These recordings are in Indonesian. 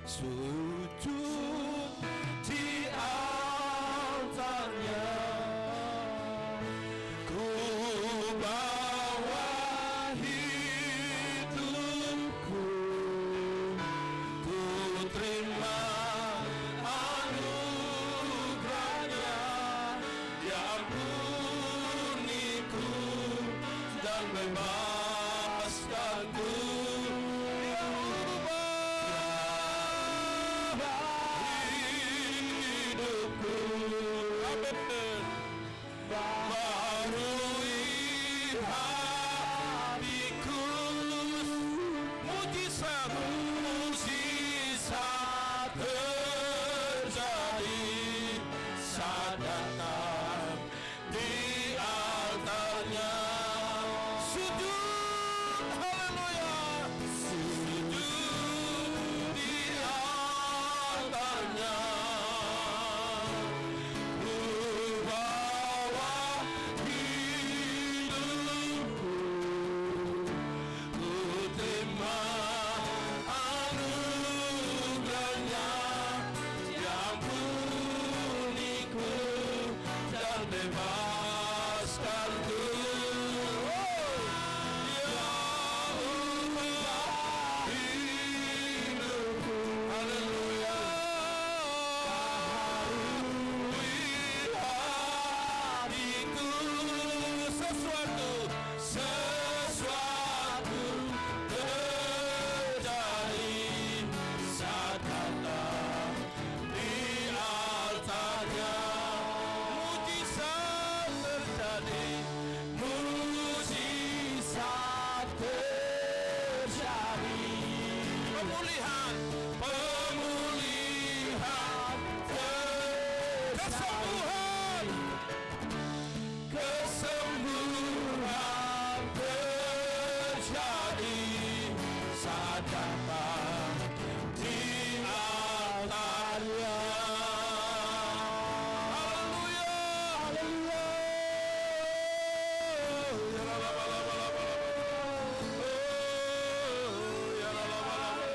sujud di altarnya. Ku bawa hidupku, ku terima anugerahnya. Dia ampuniku dan bebaskanku. Dia ubah hidupku. Amin. Barui hatiku. Mujizat, mujizat terjadi saat datang di altarnya. Sujud, haleluya, sujud di altarnya. Ku bawa hidupku, ku terima anugerahnya. Dia ampuniku dan bebaskanku. Dia ubah hidupku. Haleluya. Barui hatiku. Sesuatu terjadi saat datang di altarnya. Mujizat terjadi, mujizat terjadi. Pemulihan, pemulihan kesembuhan, kesembuhan terjadi saat datang di altarnya. Haleluya, haleluya. Ya la la la la la la la. Oh, ya la la la la la.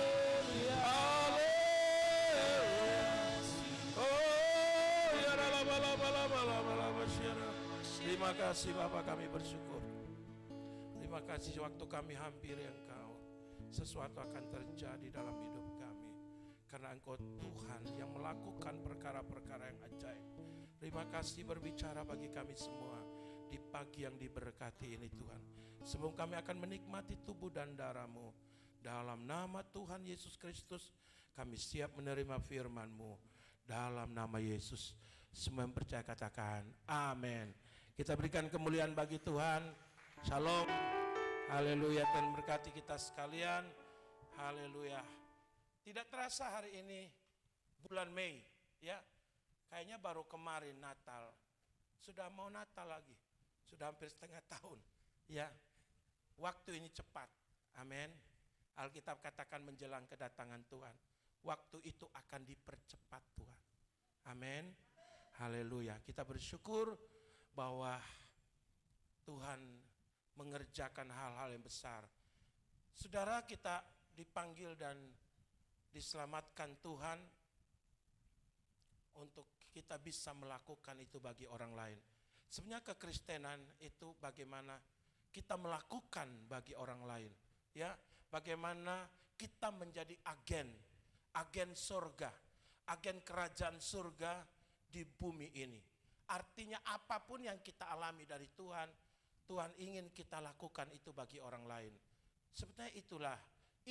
Haleluya. Oh, ya la la la la la la la la la. Terima kasih Bapak, kami bersyukur. Terima kasih waktu kami hampiri Engkau, sesuatu akan terjadi dalam hidup kami. Karena Engkau Tuhan yang melakukan perkara-perkara yang ajaib. Terima kasih berbicara bagi kami semua di pagi yang diberkati ini Tuhan. Sebelum kami akan menikmati tubuh dan darah-Mu, dalam nama Tuhan Yesus Kristus kami siap menerima firman-Mu. Dalam nama Yesus semua yang percaya katakan amin. Kita berikan kemuliaan bagi Tuhan. Shalom. Haleluya. Tuhan berkati kita sekalian. Haleluya. Tidak terasa hari ini bulan Mei, ya. Kayaknya baru kemarin Natal. Sudah mau Natal lagi. Sudah hampir setengah tahun, ya. Waktu ini cepat. Amin. Alkitab katakan menjelang kedatangan Tuhan, waktu itu akan dipercepat Tuhan. Amin. Haleluya. Kita bersyukur bahwa Tuhan mengerjakan hal-hal yang besar. Saudara, kita dipanggil dan diselamatkan Tuhan untuk kita bisa melakukan itu bagi orang lain. Sebenarnya kekristenan itu bagaimana kita melakukan bagi orang lain, ya. Bagaimana kita menjadi agen surga, agen kerajaan surga di bumi ini. Artinya apapun yang kita alami dari Tuhan, Tuhan ingin kita lakukan itu bagi orang lain. Sebenarnya itulah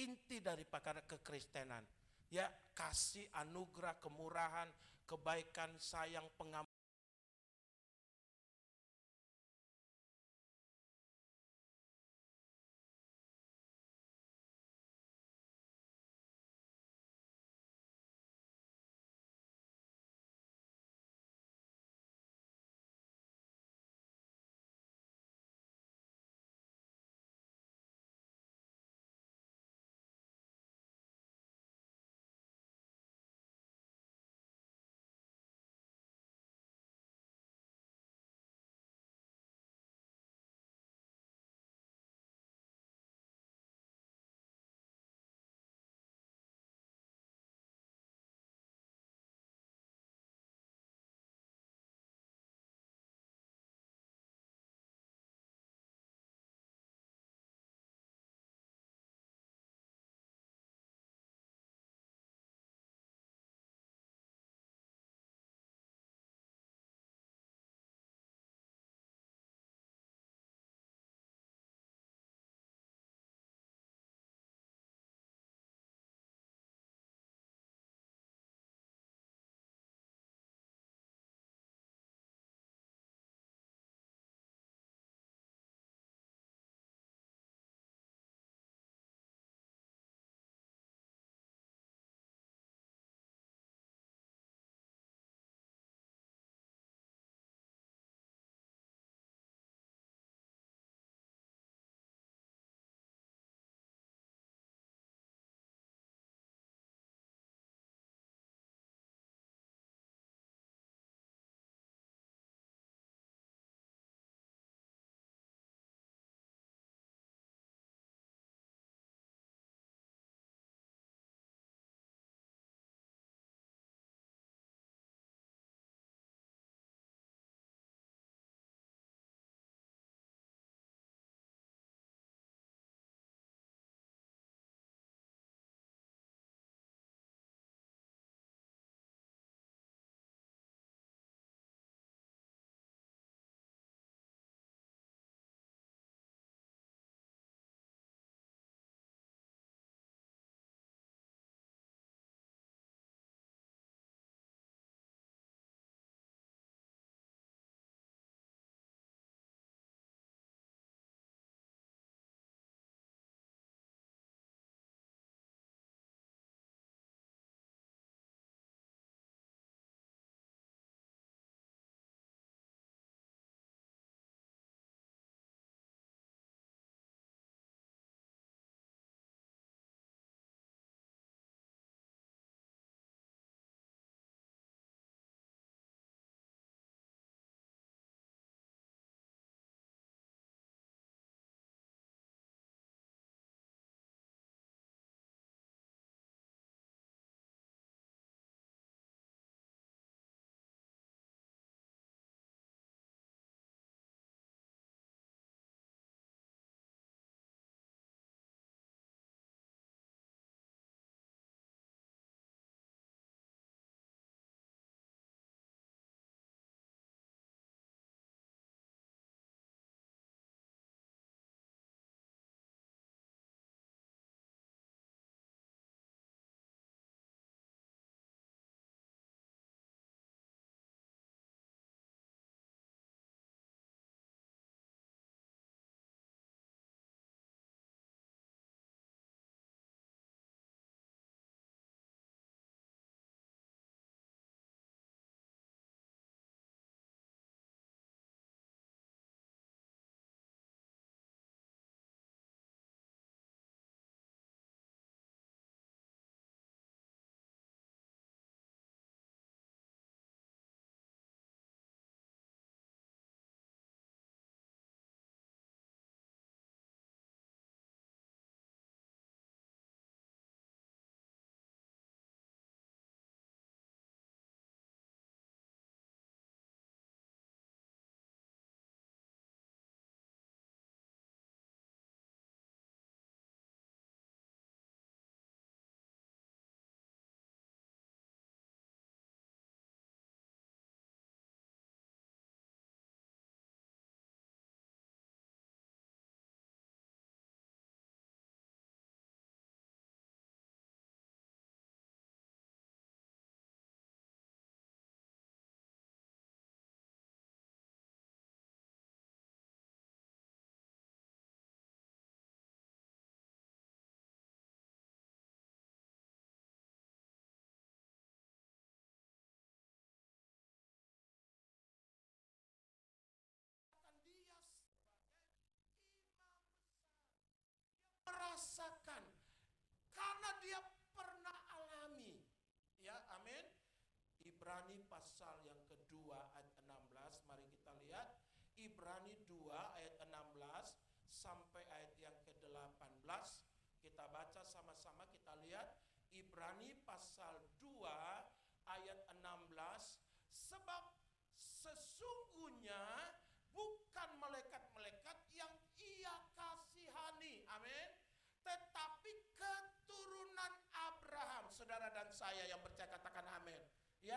inti dari perkara kekristenan. Ya, kasih, anugerah, kemurahan, kebaikan, sayang, pengampunan. Ibrani pasal yang kedua ayat 16. Mari kita lihat Ibrani 2 ayat 16 sampai ayat yang ke-18. Kita baca sama-sama, kita lihat Ibrani pasal 2 ayat 16. Sebab sesungguhnya bukan malaikat-malaikat yang ia kasihani, amin, tetapi keturunan Abraham, saudara dan saya yang percaya katakan amin, ya,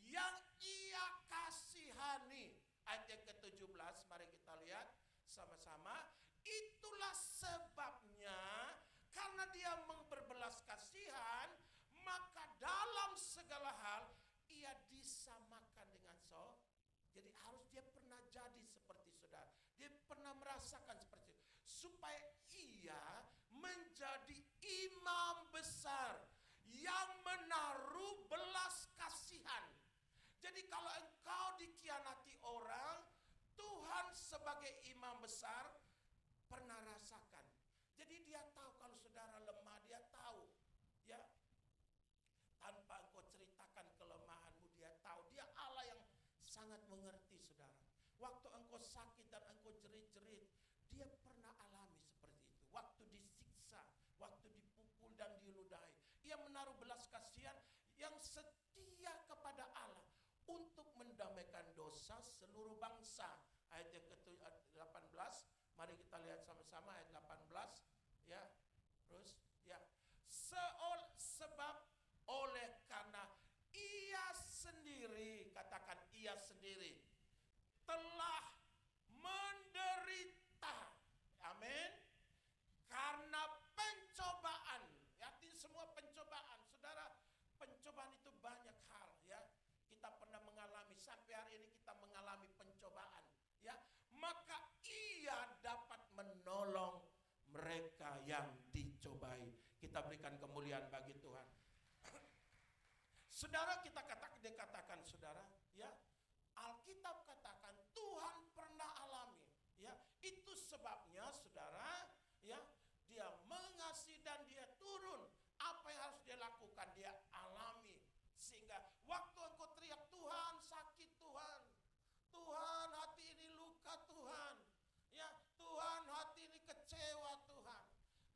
yang ia kasihani. Ayat yang ke-17, mari kita lihat sama-sama. Itulah sebabnya, karena dia berbelas kasihan, maka dalam segala hal ia disamakan dengan Jadi harus dia pernah jadi seperti saudara. Dia pernah merasakan seperti itu. Supaya ia menjadi imam besar yang menaruh belas kasihan. Jadi kalau engkau dikhianati orang, Tuhan sebagai imam besar pernah rasakan. Jadi dia tahu kalau saudara lemah, dia tahu. Ya, tanpa engkau ceritakan kelemahanmu, dia tahu. Dia Allah yang sangat mengerti, saudara. Waktu engkau sakit dan engkau jerit-jerit, dia pernah alami seperti itu. Waktu disiksa, waktu dipukul dan diludahi, ia menaruh belas kasihan yang setia kepada Allah untuk mendamaikan dosa seluruh bangsa. Ayat yang ke-18, mari kita lihat sama-sama ayat 18, ya. Terus ya, sebab oleh karena ia sendiri, katakan ia sendiri, telah menderita, amin, karena pencobaan. Artinya semua pencobaan, saudara, pencobaan itu banyak hal, ya. Kita pernah mengalami, sampai hari ini kita mengalami pencobaan, ya. Maka ia dapat menolong mereka yang dicobai. Kita berikan kemuliaan bagi Tuhan. Saudara, dikatakan saudara, ya, Alkitab katakan Tuhan pernah alami, ya. Itu sebabnya saudara, ya, dia mengasihi dan dia turun. Apa yang harus dia lakukan, dia alami. Sehingga waktu engkau teriak, Tuhan sakit, Tuhan, Tuhan hati ini luka, Tuhan, ya, Tuhan hati ini kecewa, Tuhan.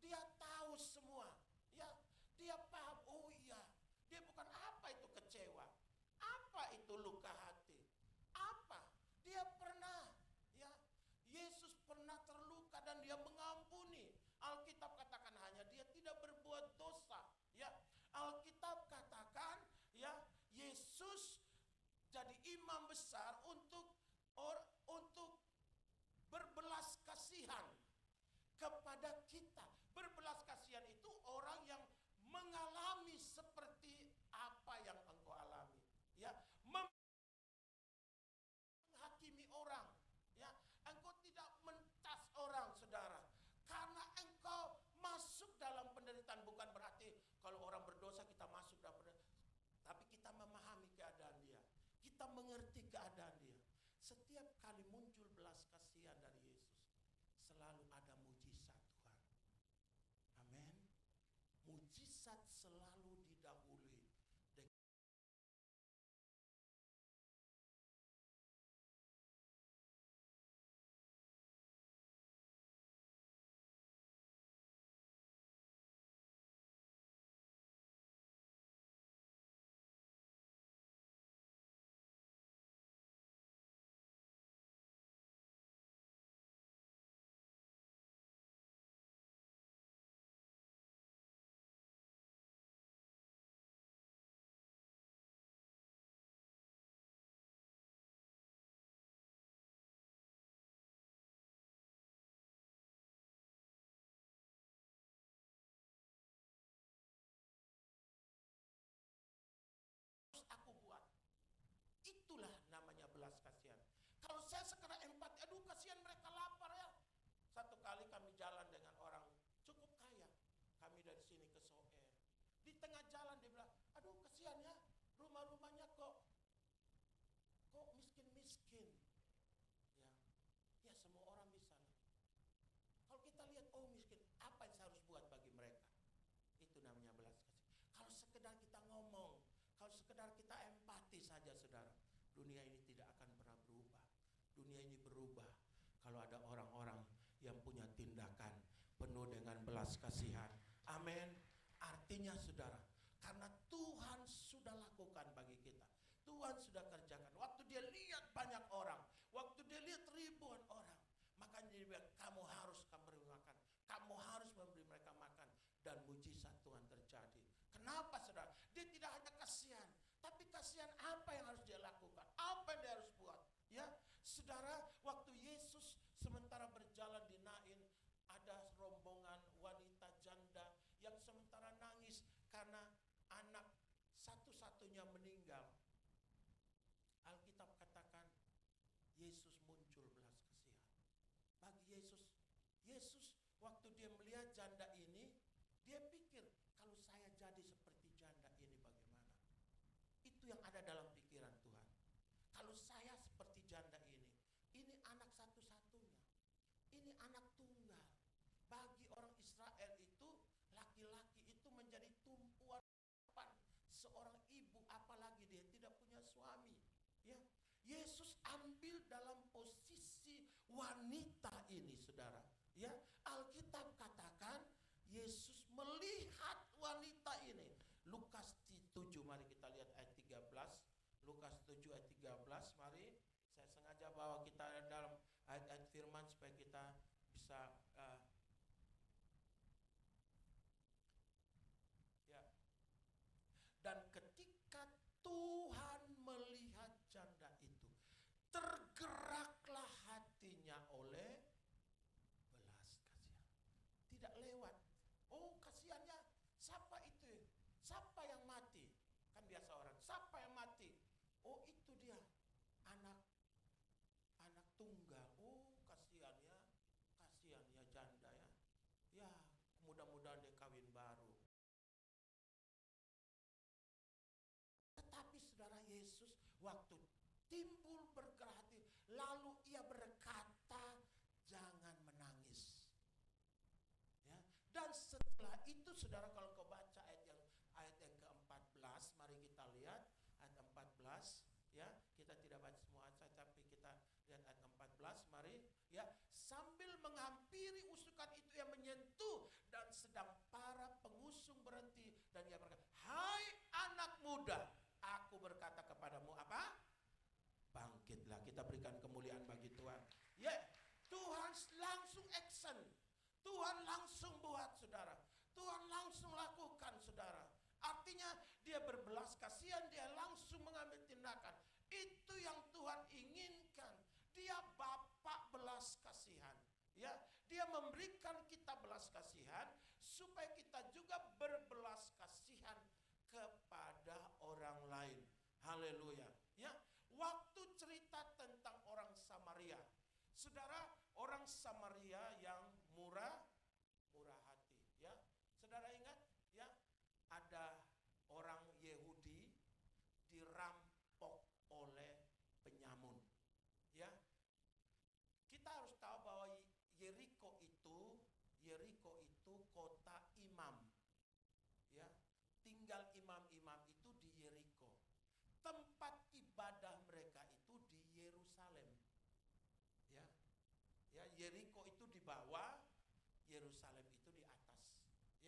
Dia tahu semua, ya. Dia paham, oh iya, dia bukan apa itu kecewa, apa itu luka hati, apa dia pernah, ya, Yesus pernah terluka dan dia mengampuni. Alkitab katakan hanya dia tidak berbuat dosa, ya. Alkitab katakan, ya, Yesus jadi imam besar untuk berbelas kasihan kepada kita. Berbelas kasihan itu orang yang mengalami seperti apa yang engkau alami, ya, menghakimi orang, ya, engkau tidak mencas orang, saudara, karena engkau masuk dalam penderitaan. Bukan berarti kalau orang berdosa kita masuk dalam penderitaan, tapi kita memahami keadaan dia, kita mengerti keadaan dia. Setiap kali muncul belas kasihan dari Yesus, selalu ada mujizat Tuhan, amin. Mujizat selalu didahului dengan aku buat. Itulah namanya belas kasihan. Kalau saya sekedar empati, aduh kasihan mereka lapar, ya. Satu kali kami jalan dengan orang cukup kaya, kami dari sini ke Soe. Di tengah jalan dia bilang, aduh kasihan ya, rumah-rumahnya kok miskin-miskin, ya. Ya semua orang bisa. Kalau kita lihat, oh miskin, apa yang saya harus buat bagi mereka? Itu namanya belas kasihan. Kalau sekedar kita ngomong, kalau sekedar kita empati saja saudara, dunia ini tidak akan pernah berubah. Dunia ini berubah kalau ada orang-orang yang punya tindakan penuh dengan belas kasihan. Amin. Artinya saudara, karena Tuhan sudah lakukan bagi kita, Tuhan sudah kerjakan. Waktu dia lihat banyak orang, waktu dia lihat ribuan orang, makanya dia bilang, kamu harus memberi makan, kamu harus memberi mereka makan, dan mujizat Tuhan terjadi. Kenapa saudara? Dia tidak hanya kasihan, tapi kasihan apa yang harus dia lakukan, apa yang dia harus buat. Ya, saudara, waktu Yesus sementara berjalan di Nain, ada rombongan wanita janda yang sementara nangis karena anak satu-satunya meninggal. Alkitab katakan Yesus muncul belas kasihan. Bagi Yesus waktu dia melihat janda ini, dia pikir kalau saya jadi seperti janda ini bagaimana? Itu yang ada dalam pikiran Tuhan. Kalau saya seperti janda ini anak satu-satunya, ini anak tunggal. Bagi orang Israel itu, laki-laki itu menjadi tumpuan seorang ibu, apalagi dia tidak punya suami. Ya, Yesus ambil dalam posisi wanita ini, saudara. Ya, Alkitab katakan Yesus melihat wanita ini. Lukas 7, mari kita lihat ayat 13. Lukas 7 ayat 13, mari. Saya sengaja bawa kita dalam ayat-ayat firman supaya kita bisa ya. Dan ketika Tuhan melihat janda itu, tergeraklah hatinya oleh belas kasihan. Tidak lewat, oh kasihannya, siapa itu? Siapa yang mati? Kan biasa orang, siapa yang mati? Oh itu dia, anak tunggal. Oh kasihannya janda ya. Ya, mudah-mudahan dia kawin baru. Tetapi saudara, Yesus waktu timbul bergerak hati, lalu ia berkata, jangan menangis. Ya, dan setelah itu saudara, kalau kau baca ayat yang ke-14, mari kita lihat ayat 14. Ya, kita tidak baca semua ayat, tapi kita lihat ayat 14, mari. Ya, sambil menghampiri usukan itu yang menyentuh, dan sedang para pengusung berhenti, dan ia berkata, hai anak muda, aku berkata kepadamu apa? Bangkitlah. Kita berikan kemuliaan bagi Tuhan. Ya, Tuhan langsung action. Tuhan langsung buat saudara. Tuhan langsung lakukan saudara. Artinya dia berbelas kasihan, dia langsung mengambil tindakan. Itu yang Tuhan inginkan. Dia Bapa belas kasihan. Ya, dia memberikan kita belas kasihan supaya kita juga berbelas kasihan kepada orang lain. Haleluya. Ya, waktu cerita tentang orang Samaria, saudara, orang Samaria yang murah hati. Ya, saudara ingat? Ya, ada orang Yahudi dirampok oleh penyamun. Ya, kita harus tahu bahwa Yeriko itu kota imam. Ya, tinggal imam-imam itu di Yeriko. Tempat ibadah mereka itu di Yerusalem. Ya, Yeriko itu di bawah, Yerusalem itu di atas.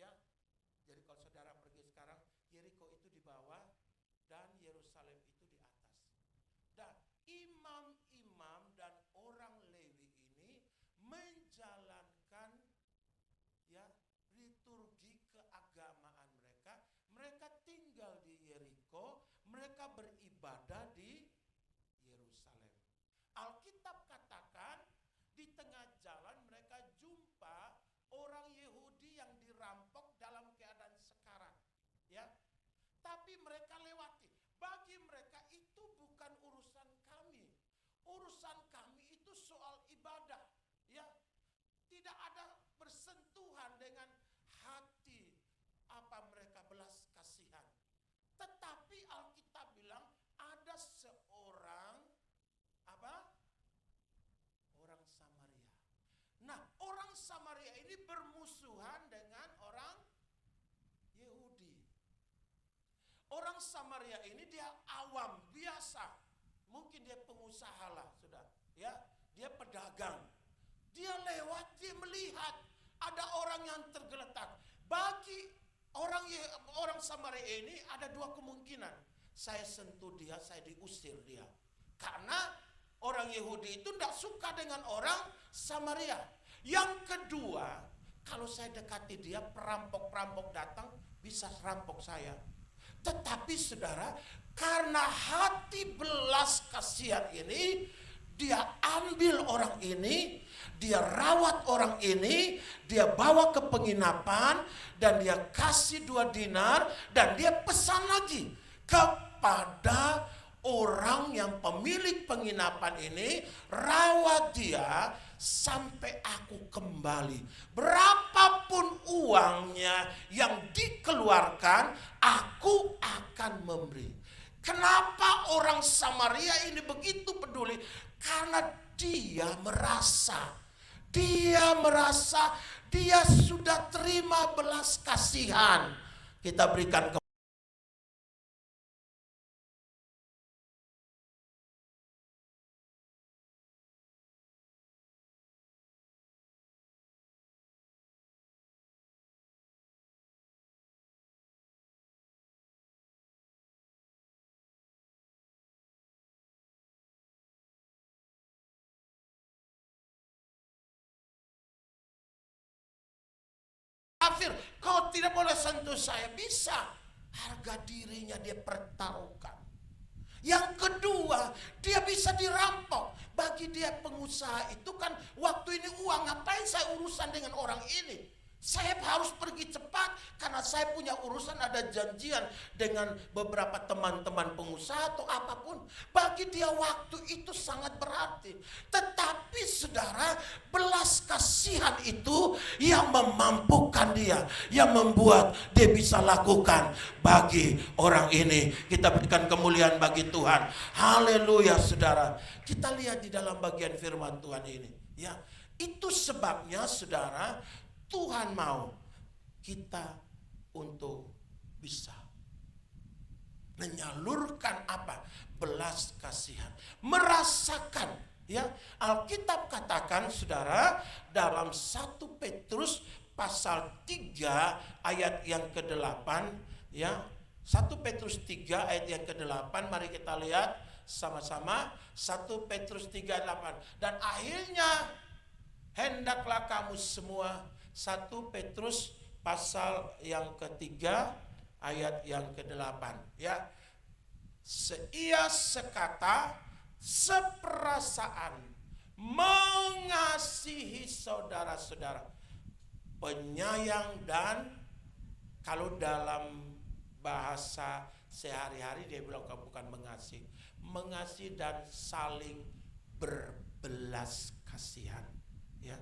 Ya, jadi kalau saudara pergi sekarang, Yeriko itu di bawah dan Yerusalem itu di atas. Dan imam-imam dan orang Lewi ini menjalankan ya liturgi keagamaan mereka. Mereka tinggal di Yeriko, mereka beribadah di Yerusalem. Alkitab katakan di tengah jalan mereka jumpa orang Yahudi yang dirampok dalam keadaan sekarat. Ya, tapi mereka lewati. Bagi mereka itu bukan urusan kami. Urusan kami itu soal ibadah. Ya, tidak ada bersentuhan dengan hati apa mereka belas kasihan. Tetapi Alkitab bilang ada seorang orang Samaria. Nah, orang Samaria ini bermusuhan dengan orang Yahudi. Orang orang Samaria ini dia awam, biasa. Mungkin dia pengusaha lah, sudah. Ya, dia pedagang. Dia lewat, dia melihat ada orang yang tergeletak. Bagi orang Samaria ini ada dua kemungkinan. Saya sentuh dia, saya diusir dia. Karena orang Yahudi itu tidak suka dengan orang Samaria. Yang kedua, kalau saya dekati dia, perampok-perampok datang bisa rampok saya. Tetapi saudara, karena hati belas kasihan ini, dia ambil orang ini, dia rawat orang ini, dia bawa ke penginapan, dan dia kasih 2 dinar, dan dia pesan lagi kepada orang yang pemilik penginapan ini, rawat dia sampai aku kembali. Berapapun uangnya yang dikeluarkan, aku akan memberi. Kenapa orang Samaria ini begitu peduli? Karena dia merasa dia sudah terima belas kasihan. Kita berikan kafir, kau tidak boleh sentuh saya. Bisa. Harga dirinya dia pertaruhkan. Yang kedua, dia bisa dirampok. Bagi dia pengusaha itu kan, waktu ini uang, ngapain saya urusan dengan orang ini? Saya harus pergi cepat karena saya punya urusan, ada janjian dengan beberapa teman-teman pengusaha atau apapun. Bagi dia waktu itu sangat berarti. Tetapi saudara, belas kasihan itu yang memampukan dia, yang membuat dia bisa lakukan bagi orang ini. Kita berikan kemuliaan bagi Tuhan. Haleluya saudara. Kita lihat di dalam bagian firman Tuhan ini. Ya, itu sebabnya saudara, Tuhan mau kita untuk bisa menyalurkan apa? Belas kasihan. Merasakan, ya. Alkitab katakan saudara dalam 1 Petrus pasal 3 ayat yang ke-8, ya. 1 Petrus 3 ayat yang ke-8, mari kita lihat sama-sama. 1 Petrus 3:8. Dan akhirnya hendaklah kamu semua, 1 Petrus pasal yang ketiga ayat yang ke-8, ya. Seia sekata, seperasaan, mengasihi saudara-saudara, penyayang, dan kalau dalam bahasa sehari-hari dia bilang bukan mengasihi dan saling berbelas kasihan, ya.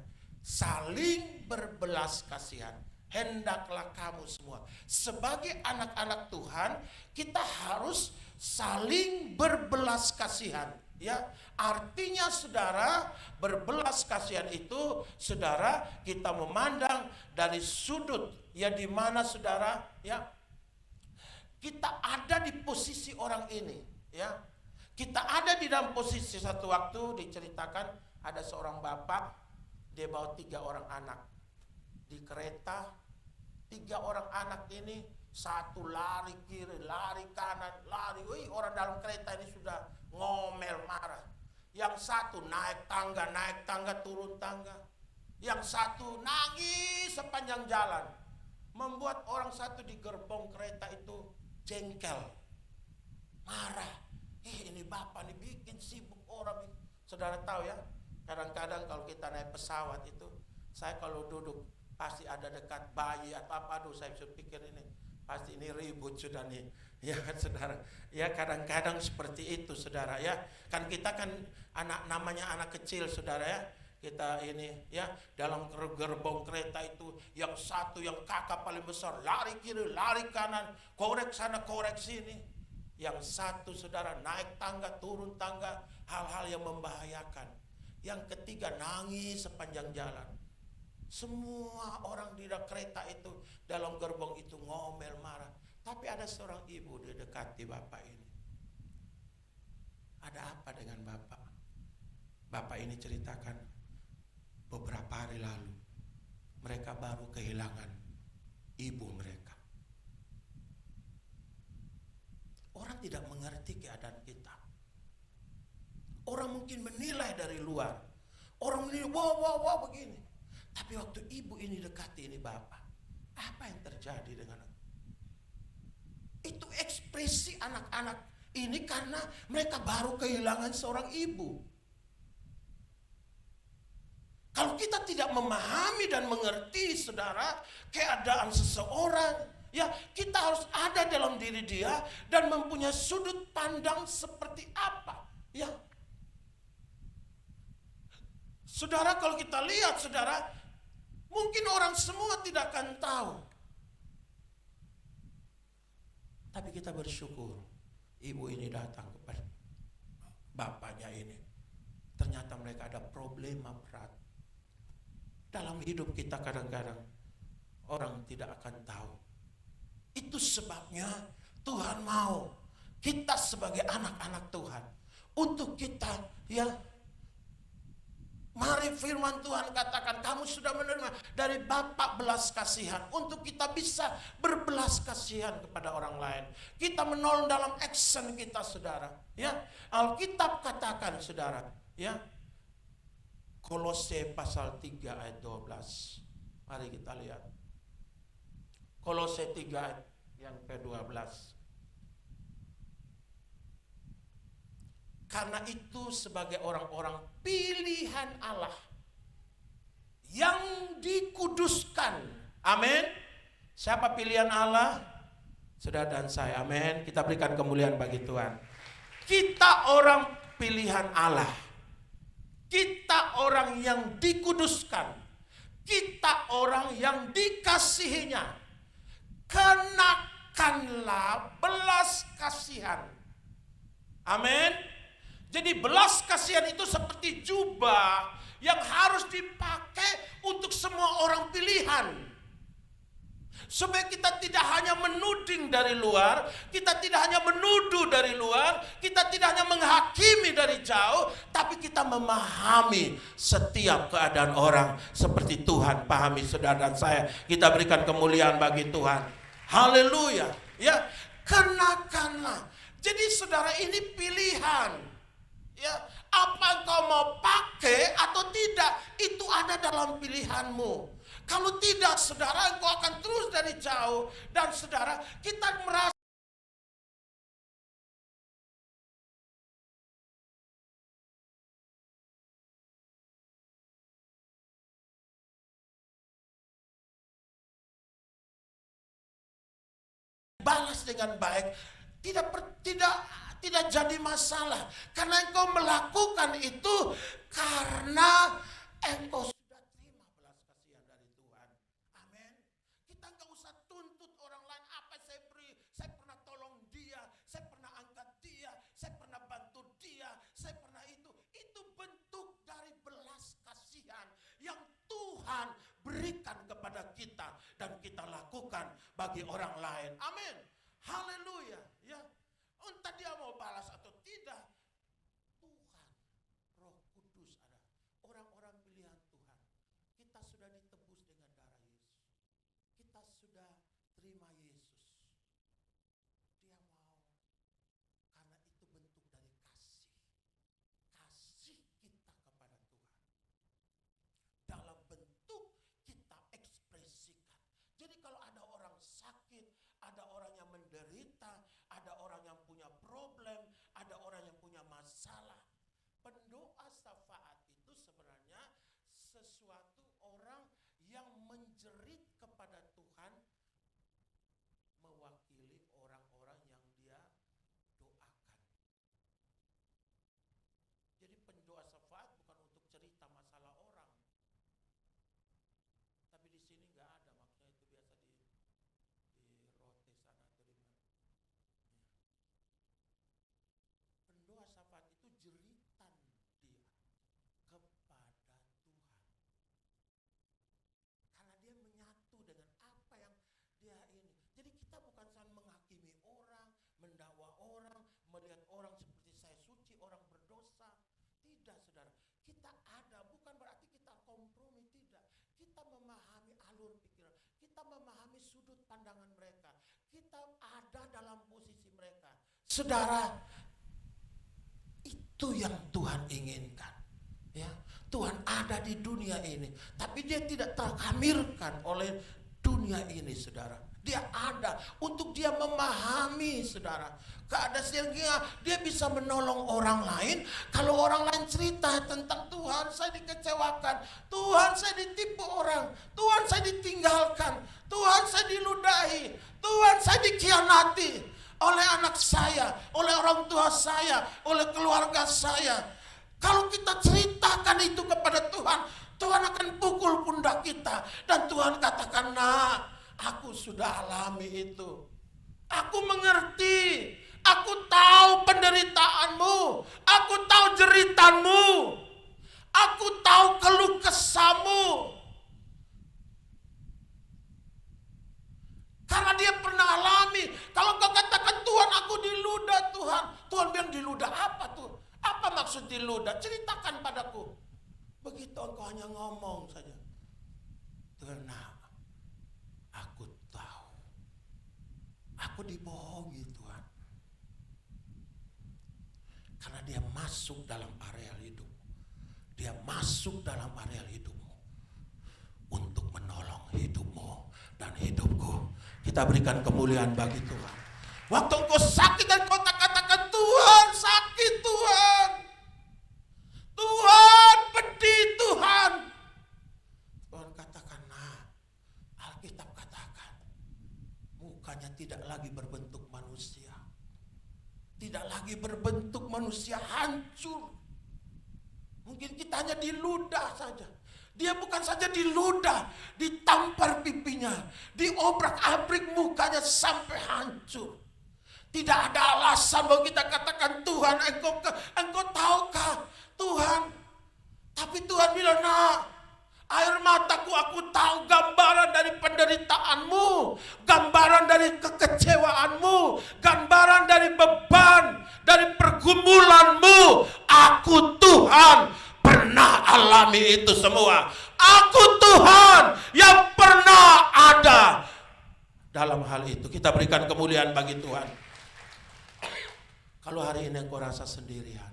Saling berbelas kasihan. Hendaklah kamu semua sebagai anak-anak Tuhan, kita harus saling berbelas kasihan, ya. Artinya saudara, berbelas kasihan itu saudara, kita memandang dari sudut, ya, di mana saudara, ya, kita ada di posisi orang ini, ya. Kita ada di dalam posisi, satu waktu diceritakan ada seorang bapak, dia bawa 3 orang anak di kereta. 3 orang anak ini, satu lari kiri, lari kanan, lari. Orang dalam kereta ini sudah ngomel marah. Yang satu naik tangga, turun tangga. Yang satu nangis sepanjang jalan. Membuat orang satu di gerbong kereta itu jengkel, marah. Ini bapak nih bikin sibuk orang. Saudara tahu ya, kadang-kadang kalau kita naik pesawat itu, saya kalau duduk pasti ada dekat bayi atau apa, aduh saya pikir ini pasti ini ribut sudah nih, ya kan saudara. Ya kadang-kadang seperti itu saudara, ya. Kan kita kan namanya anak kecil saudara, ya. Kita ini, ya, dalam gerbong kereta itu, yang satu yang kakak paling besar lari kiri, lari kanan, korek sana, korek sini. Yang satu saudara naik tangga, turun tangga, hal-hal yang membahayakan. Yang ketiga nangis sepanjang jalan. Semua orang di dalam kereta itu, dalam gerbong itu ngomel marah. Tapi ada seorang ibu didekati bapak ini. Ada apa dengan bapak? Bapak ini ceritakan, beberapa hari lalu mereka baru kehilangan ibu mereka. Orang tidak mengerti keadaan kita. Orang mungkin menilai dari luar. Orang menilai, wah begini. Tapi waktu ibu ini dekati ini bapak, apa yang terjadi dengan itu? Ekspresi anak-anak ini karena mereka baru kehilangan seorang ibu. Kalau kita tidak memahami dan mengerti, saudara, keadaan seseorang, ya kita harus ada dalam diri dia dan mempunyai sudut pandang seperti apa, ya. Saudara, kalau kita lihat, saudara, mungkin orang semua tidak akan tahu. Tapi kita bersyukur, ibu ini datang kepada bapaknya ini. Ternyata mereka ada problema berat. Dalam hidup kita kadang-kadang orang tidak akan tahu. Itu sebabnya Tuhan mau kita sebagai anak-anak Tuhan, untuk kita, ya, mari firman Tuhan katakan, kamu sudah menerima dari Bapa belas kasihan, untuk kita bisa berbelas kasihan kepada orang lain. Kita menolong dalam action kita, saudara. Ya, Alkitab katakan, saudara, ya, Kolose pasal 3 ayat 12. Mari kita lihat. Kolose 3 ayat yang ke-12. Karena itu sebagai orang-orang pilihan Allah yang dikuduskan. Amin. Siapa pilihan Allah? Saudara dan saya. Amin. Kita berikan kemuliaan bagi Tuhan. Kita orang pilihan Allah. Kita orang yang dikuduskan. Kita orang yang dikasihinya. Kenakanlah belas kasihan. Amin. Jadi belas kasihan itu seperti jubah yang harus dipakai untuk semua orang pilihan. Supaya kita tidak hanya menuding dari luar, kita tidak hanya menuduh dari luar, kita tidak hanya menghakimi dari jauh, tapi kita memahami setiap keadaan orang seperti Tuhan pahami, saudara dan saya. Kita berikan kemuliaan bagi Tuhan. Haleluya. Ya, kenakanlah. Jadi saudara, ini pilihan. Ya, apa engkau mau pakai atau tidak, itu ada dalam pilihanmu. Kalau tidak, saudara, engkau akan terus dari jauh. Dan saudara, kita merasa balas dengan baik, tidak jadi masalah. Karena engkau melakukan itu karena engkau sudah terima belas kasihan dari Tuhan. Amin. Kita nggak usah tuntut orang lain, apa saya beri, saya pernah tolong dia, saya pernah angkat dia, saya pernah bantu dia, saya pernah itu. Itu bentuk dari belas kasihan yang Tuhan berikan kepada kita dan kita lakukan bagi orang lain. Amin. Haleluya. Ya. Entah dia mau balas atau tidak, Tuhan, Roh Kudus ada. Orang-orang pilihan Tuhan. Kita sudah ditebus dengan darah Yesus. Kita sudah terima Yesus. Dia mau, karena itu bentuk dari kasih. Kasih kita kepada Tuhan. Dalam bentuk kita ekspresikan. Jadi kalau ada orang sakit, ada orang yang menderita, ada orang yang punya problem, ada orang yang punya masalah. Pendoa syafaat itu sebenarnya sesuatu orang yang menjerit kepada Tuhan, mewakili orang-orang yang dia doakan. Jadi pendoa syafaat bukan untuk cerita masalah orang. Tapi di sini nggak ada, maksudnya itu biasa di Rote sana atau di mana. Pendoa syafaat itu jeritan dia kepada Tuhan. pandangan mereka. Kita ada dalam posisi mereka. Saudara, itu yang Tuhan inginkan. Ya, Tuhan ada di dunia ini, tapi dia tidak terkamirkan oleh dunia ini, saudara. Dia ada untuk dia memahami, saudara, keadaan sehingga dia bisa menolong orang lain. Kalau orang lain cerita tentang Tuhan, saya dikecewakan, Tuhan saya ditipu orang, Tuhan saya ditinggalkan, Tuhan saya diludahi, Tuhan saya dikhianati oleh anak saya, oleh orang tua saya, oleh keluarga saya. Kalau kita ceritakan itu kepada Tuhan, Tuhan akan pukul pundak kita. Dan Tuhan katakan, nah, aku sudah alami itu. Aku mengerti. Aku tahu penderitaanmu. Aku tahu jeritanmu. Aku tahu keluh kesahmu. Karena dia pernah alami. Kalau kau katakan, Tuhan aku diludah Tuhan. Tuhan bilang, diludah apa tuh? Apa maksud diludah? Ceritakan padaku. Begitu engkau hanya ngomong saja. Tenang. Aku tahu. Aku dibohongi Tuhan. Karena dia masuk dalam areal hidup. Dia masuk dalam areal hidupmu. Untuk menolong hidupmu dan hidupku. Kita berikan kemuliaan bagi Tuhan. Waktu engkau sakit dan kau katakan, Tuhan sakit Tuhan. Tuhan pedih Tuhan. Tuhan katakan, nah, Alkitab katakan, mukanya tidak lagi berbentuk manusia. Tidak lagi berbentuk manusia hancur. Mungkin kita hanya diludah saja. Dia bukan saja diludah, ditampar pipinya, diobrak-abrik mukanya sampai hancur. Tidak ada alasan bahwa kita katakan, Tuhan engkau tahukah Tuhan. Tapi Tuhan bilang, nah, air mataku aku tahu gambaran dari penderitaanmu, gambaran dari kekecewaanmu, gambaran dari beban, dari pergumulanmu. Aku Tuhan pernah alami itu semua. Aku Tuhan yang pernah ada dalam hal itu. Kita berikan kemuliaan bagi Tuhan. Kalau hari ini engkau rasa sendirian,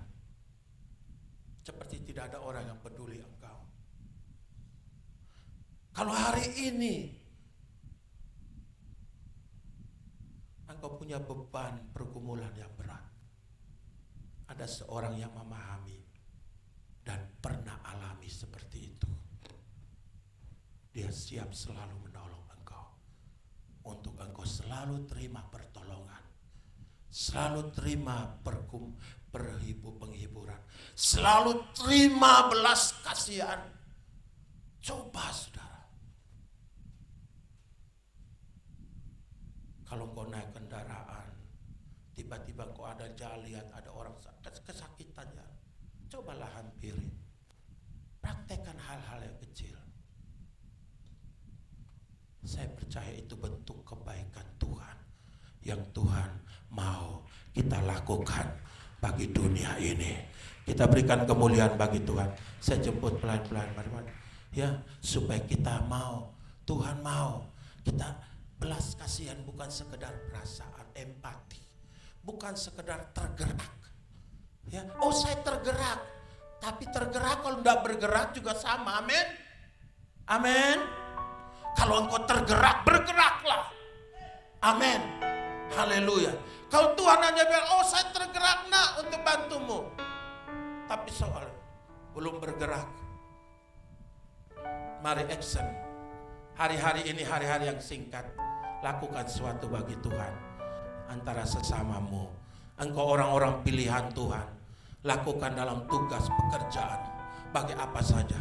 seperti tidak ada orang yang peduli engkau. Kalau hari ini engkau punya beban pergumulan yang berat, ada seorang yang memahami dan pernah alami seperti itu. Dia siap selalu menolong engkau, untuk engkau selalu terima pertolongan, selalu terima penghiburan, selalu terima belas kasihan. Coba saudara, kalau kau naik kendaraan, tiba-tiba kau ada lihat ada orang kesakitannya, cobalah hampiri, praktekkan hal-hal yang kecil. Saya percaya itu bentuk kebaikan Tuhan yang Tuhan mau kita lakukan bagi dunia ini. Kita berikan kemuliaan bagi Tuhan. Saya jemput pelan-pelan, ya, supaya kita mau, Tuhan mau kita belas kasihan, bukan sekedar perasaan empati, bukan sekedar tergerak. Ya, oh saya tergerak, tapi tergerak kalau tidak bergerak juga sama. Amin, amin. Kalau engkau tergerak, bergeraklah. Amin. Haleluya. Kalau Tuhan hanya bilang, oh saya tergerak nak untuk bantumu, tapi soal belum bergerak, mari action. Hari-hari ini hari-hari yang singkat, lakukan sesuatu bagi Tuhan. Antara sesamamu, engkau orang-orang pilihan Tuhan, lakukan dalam tugas pekerjaan, bagi apa saja.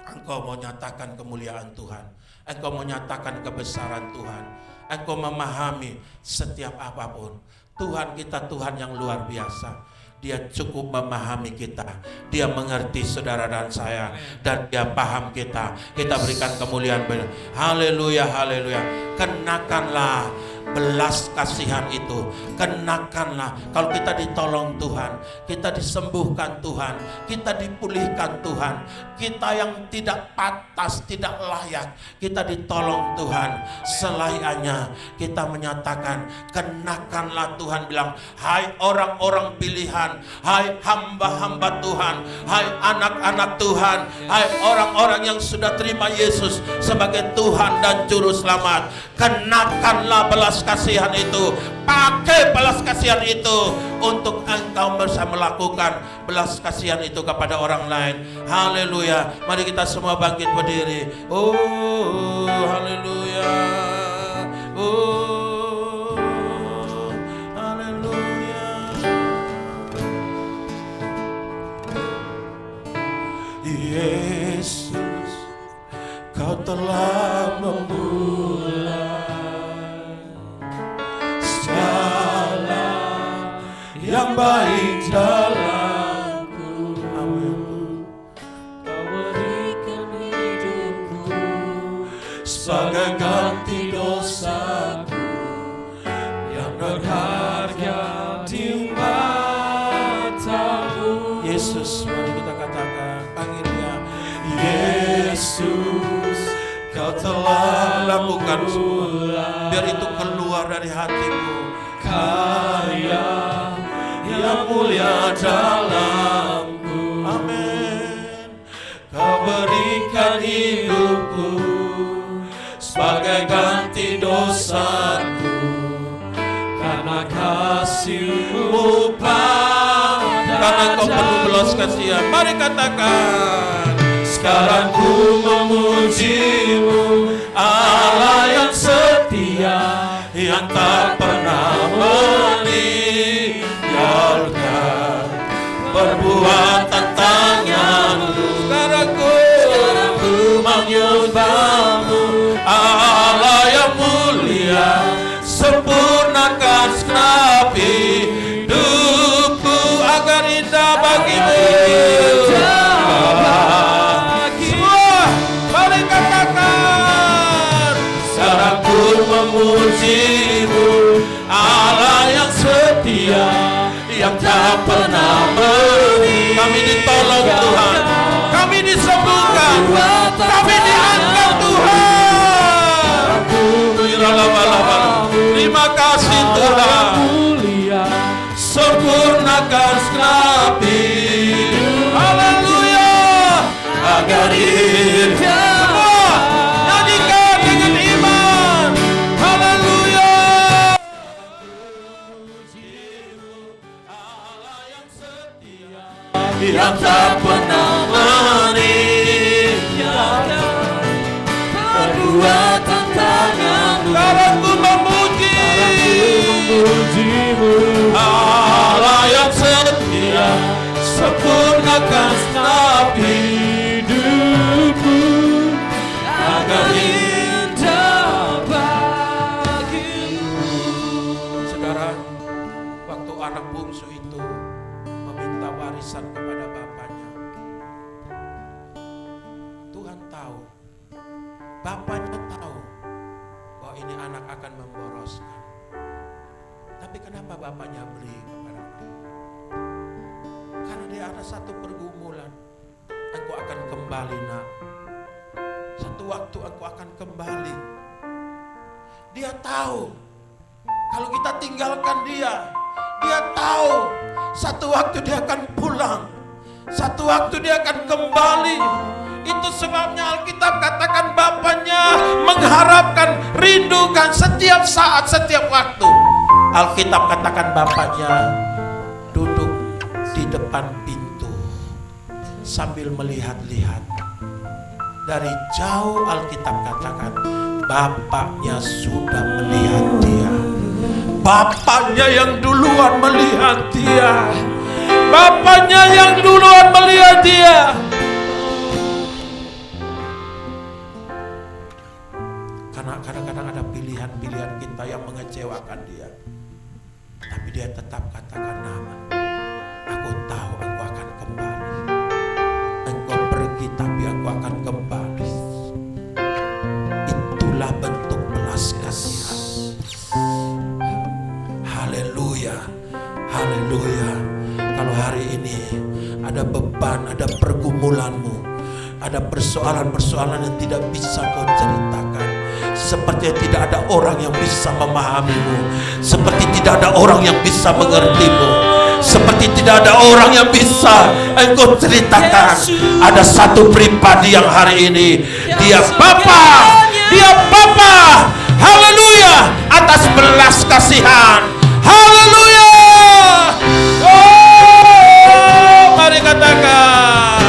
Engkau mau nyatakan kemuliaan Tuhan, engkau mau nyatakan kebesaran Tuhan, engkau memahami setiap apapun. Tuhan kita Tuhan yang luar biasa. Dia cukup memahami kita. Dia mengerti saudara dan saya, dan dia paham kita. Kita berikan kemuliaan. Haleluya, haleluya. Kenakanlah belas kasihan itu. Kenakanlah, kalau kita ditolong Tuhan, kita disembuhkan Tuhan, kita dipulihkan Tuhan, kita yang tidak pantas, tidak layak, kita ditolong Tuhan. Selainnya kita menyatakan, kenakanlah, Tuhan bilang, hai orang-orang pilihan, hai hamba-hamba Tuhan, hai anak-anak Tuhan, hai orang-orang yang sudah terima Yesus sebagai Tuhan dan Juru Selamat, kenakanlah belas kasihan itu. Pakai belas kasihan itu untuk engkau bisa melakukan belas kasihan itu kepada orang lain. Haleluya. Mari kita semua bangkit berdiri. Oh, haleluya. Oh, haleluya. Yesus, Kau telah memulai segala yang baik dalamku. Amin. Kau berikan hidupku Sebagai ganti dosaku yang berharga di matamu. Yesus, mari kita katakan, panggil Dia. Yesus, Kau telah lakukan semua. Biar itu keluar dari hatimu. Karya yang mulia dalamku. Amin. Kau berikan hidupku sebagai ganti dosaku, karena kasih-Mu karena Kau penuh belas kasihan. Mari katakan, sekarang ku memuji-Mu, Allah yang setia, yang tak pernah meninggalkan perbuatan tangan-Mu. Sekarang ku menyembah-Mu, Allah yang mulia, sempurnakan segenap hidupku agar indah bagi-Mu. Semua mari katakan, sekarang ku memuji-Mu, Allah yang setia, yang tak pernah meninggalkan. Kami ditolong Tuhan, kami disembuhkan, kami diangkat Tuhan. Terima kasih Tuhan. Sempurnakan segenap hidup. Haleluya. Agar hidup. Semua nyanyikan dengan iman. Haleluya. Allah yang setia, yang tak pernah meninggalkan perbuatan tangan-Mu. Sekarang ku memuji-Mu, Allah yang setia, sempurnakan segenap hidupku agar indah bagi-Mu. Saudara, waktu anak bungsu itu meminta warisan kepada bapaknya, Tuhan tahu, bapaknya tahu bahwa ini anak akan memboroskan. Tapi kenapa bapaknya beri kepada kamu? Karena dia ada satu pergumulan. Engkau akan kembali, nak. Satu waktu engkau akan kembali. Dia tahu kalau kita tinggalkan dia. Dia tahu satu waktu dia akan pulang. Satu waktu dia akan kembali. Itu sebabnya Alkitab katakan bapaknya mengharapkan, rindukan setiap saat, setiap waktu. Alkitab katakan bapaknya duduk di depan pintu sambil melihat-lihat. Dari jauh Alkitab katakan bapaknya sudah melihat dia. Bapaknya yang duluan melihat dia. Bapaknya yang duluan melihat dia. Karena kadang-kadang ada pilihan-pilihan kita yang mengecewakan dia. Tapi dia tetap katakan, nama, aku tahu engkau akan kembali. Engkau pergi tapi aku akan kembali. Itulah bentuk belas kasihan. Haleluya. Kalau hari ini ada beban, ada pergumulanmu, ada persoalan-persoalan yang tidak bisa kau ceritakan, seperti tidak ada orang yang bisa memahamimu, seperti tidak ada orang yang bisa mengertimu, seperti tidak ada orang yang bisa engkau ceritakan. Ada satu pribadi yang hari ini dia Bapa, haleluya, atas belas kasihan. Haleluya. Oh, mari katakan,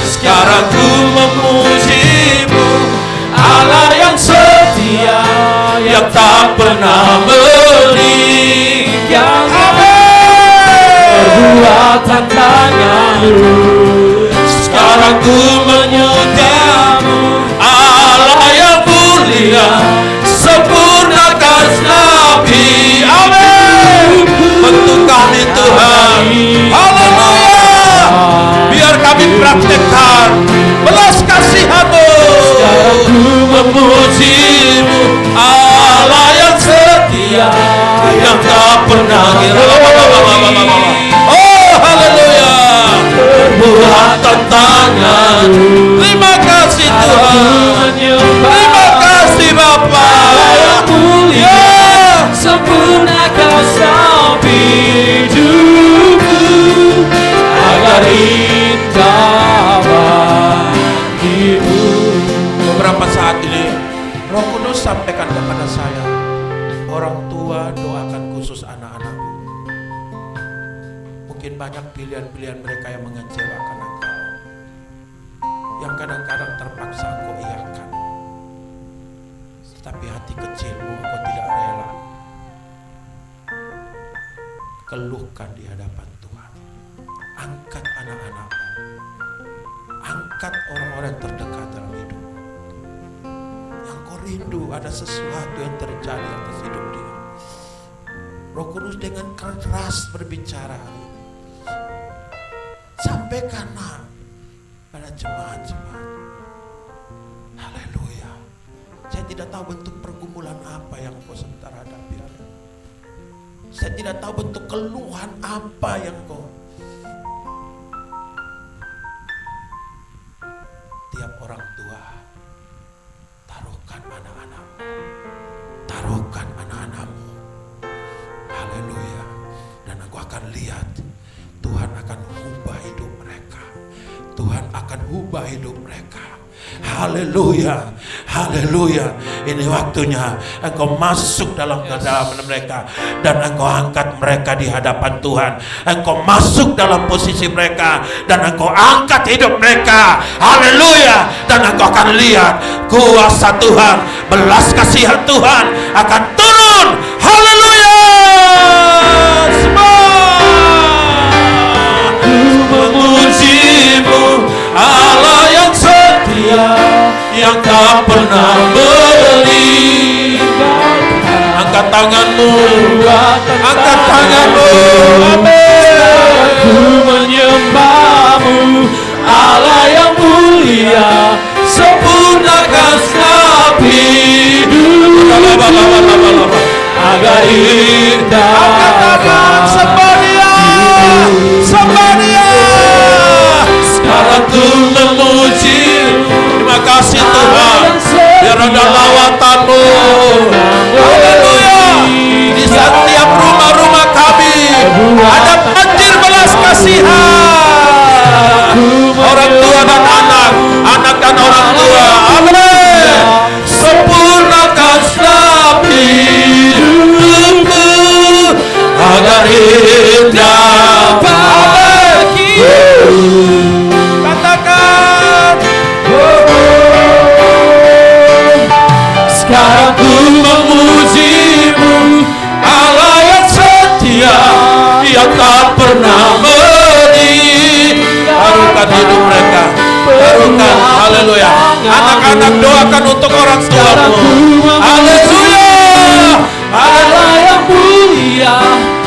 sekarang ku memujimu, Allah yang setia, yang tak pernah meninggalkan perbuatan tanganmu. Sekarang ku menyembahmu, Allah yang mulia, sempurnakan nabi. Amin. Bentuk kami Tuhan. Haleluya. Biar kami praktekkan belas kasihan-Mu. Ku memujimu, Allah yang setia, yang tak pernah oh haleluya, perbuatan tangan. Terima kasih Tuhan, terima kasih Bapa yang mulia, sempurnakan hidupku agar indah bagimu. Beberapa saat ini Roh Kudus sampaikan kepada saya, orang tua doakan khusus anak-anakmu. Mungkin banyak pilihan-pilihan mereka yang mengecewakan engkau, yang kadang-kadang terpaksa engkau iakan, tetapi hati kecilmu engkau tidak rela keluhkan di hadapan Tuhan. Angkat anak-anakmu, angkat orang-orang terdekat dalam hidup. Yang kau rindu ada sesuatu yang terjadi atas hidup dia. Roh Kudus dengan keras berbicara, sampaikanlah pada jemaat-jemaat. Haleluya. Saya tidak tahu bentuk pergumulan apa yang kau sedang hadapi. Saya tidak tahu bentuk keluhan apa yang kau. Tiap orang tua, taruhkan anak-anakmu, taruhkan anak-anakmu. Haleluya. Dan aku akan lihat Tuhan akan ubah hidup mereka. Tuhan akan ubah hidup mereka. Haleluya, haleluya. Ini waktunya engkau masuk dalam kedalam mereka dan engkau angkat mereka di hadapan Tuhan. Engkau masuk dalam posisi mereka dan engkau angkat hidup mereka. Haleluya. Dan engkau akan lihat kuasa Tuhan, belas kasihan Tuhan akan turun. Haleluya. Ku memujimu, Allah yang setia, yang tak pernah meninggalkan. Angkat tanganmu, angkat tanganmu. Amin. Ku menyembahmu, Allah yang mulia, sempurnakan hidupku agar indah. Angkat tangan, sembah Dia, sembah Dia. Sekarang ku memuji. Terima kasih Tuhan. Biar ada lawatan-Mu. Haleluya. Di setiap rumah-rumah kami ada banjir belas kasihan. Orang tua dan anak, anak dan orang tua. Amin. Sempurnakan hidupku agar indah bagimu. Katakan, sekarang ku memujimu, Allah yang setia, yang tak pernah meninggalkan hidup mereka. Taruhkan, haleluya. Anak-anak doakan untuk orang tuamu. Haleluya. Allah yang mulia,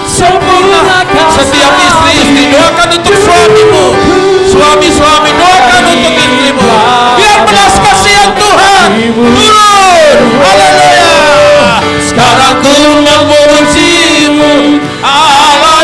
sempurnakan. Setiap istri-istri doakan untuk suamimu. Suami-suami doakan untuk istrimu. Biar belas kasihan Tuhan turun. Haleluya. Sekarang ku memujimu, Allah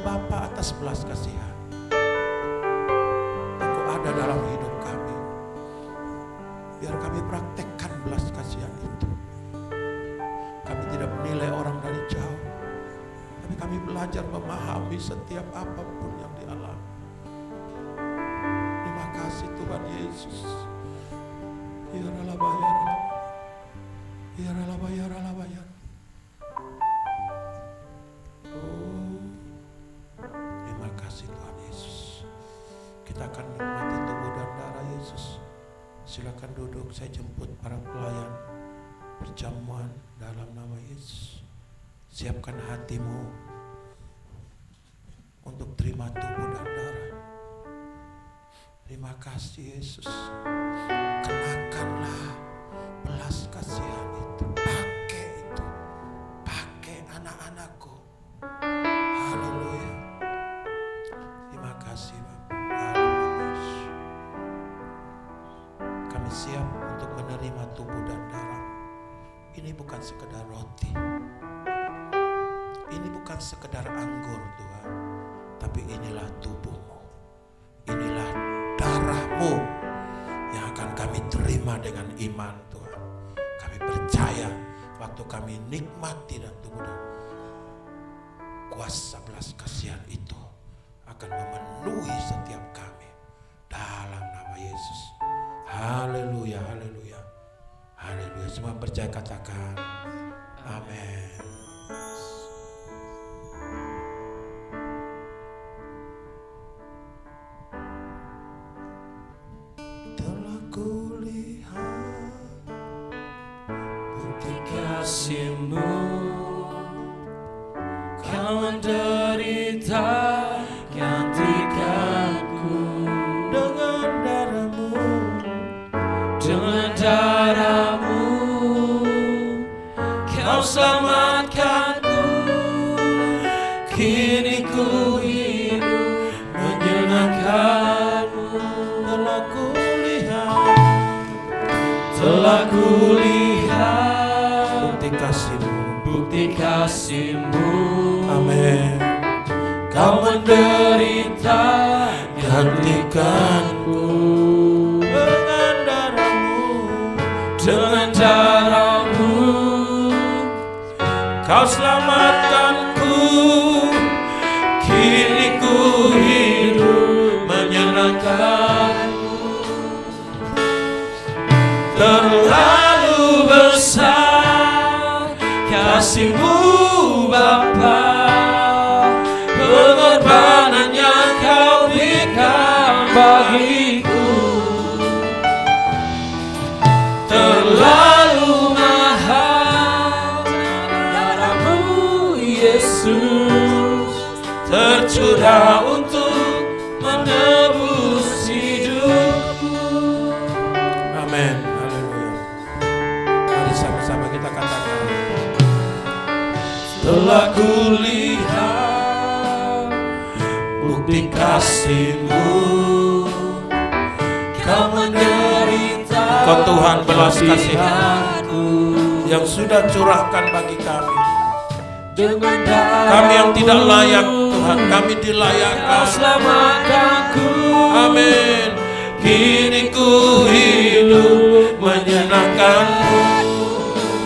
Bapa atas belas kasihan Engkau ada dalam hidup kami. Biar kami praktekkan belas kasihan itu. Kami tidak menilai orang dari jauh, tapi kami belajar memahami setiap apapun yang dialami. Terima kasih Tuhan Yesus. Terima kasih Tuhan Yesus. Kita akan nikmati tubuh dan darah Yesus. Silakan duduk, saya jemput para pelayan perjamuan dalam nama Yesus. Siapkan hatimu untuk terima tubuh dan darah. Terima kasih Yesus. Kenakanlah belas kasihan itu. Pakai itu. Pakai anak-anakku. Haleluya. Terima kasih Bapak. Haleluya. Kami siap untuk menerima tubuh dan darah. Ini bukan sekedar roti. Ini bukan sekedar anggur Tuhan. Tapi inilah tubuhmu. Inilah darahmu yang akan kami terima dengan iman Tuhan. Kami percaya waktu kami nikmati dan tubuh dan kuasa belas kasihan itu akan memenuhi setiap kami dalam nama Yesus. Haleluya, haleluya, haleluya. Semua percaya katakan amin. Kasih-Mu, Kau menderita gantikanku Dengan darah-Mu, dengan darah-Mu, Kau selamatkanku. Kini ku hidup menyenangkan-Mu. Telah kulihat bukti kasih-Mu. Amin. Kau menderita gantikanku Dengan darah-Mu, dengan darah-Mu, Kau selamatkanku. Kini ku hidup menyenangkan-Mu. Terlalu besar kasih-Mu Bapa, pengorbanan yang Kau berikan bagiku terlalu mahal. Darah-Mu Yesus tercurah untuk menebus hidupku. amin. Haleluya. Mari sama-sama kita katakan. Telah kulihat bukti kasih-Mu, Kau menderita. Kau Tuhan belas kasihan gantikanku yang sudah curahkan bagi kami. dengan darah. Kami yang tidak layak Tuhan, kami Kau dilayakkan. selamatkanku. Amin. Kini ku hidup menyenangkan-Mu.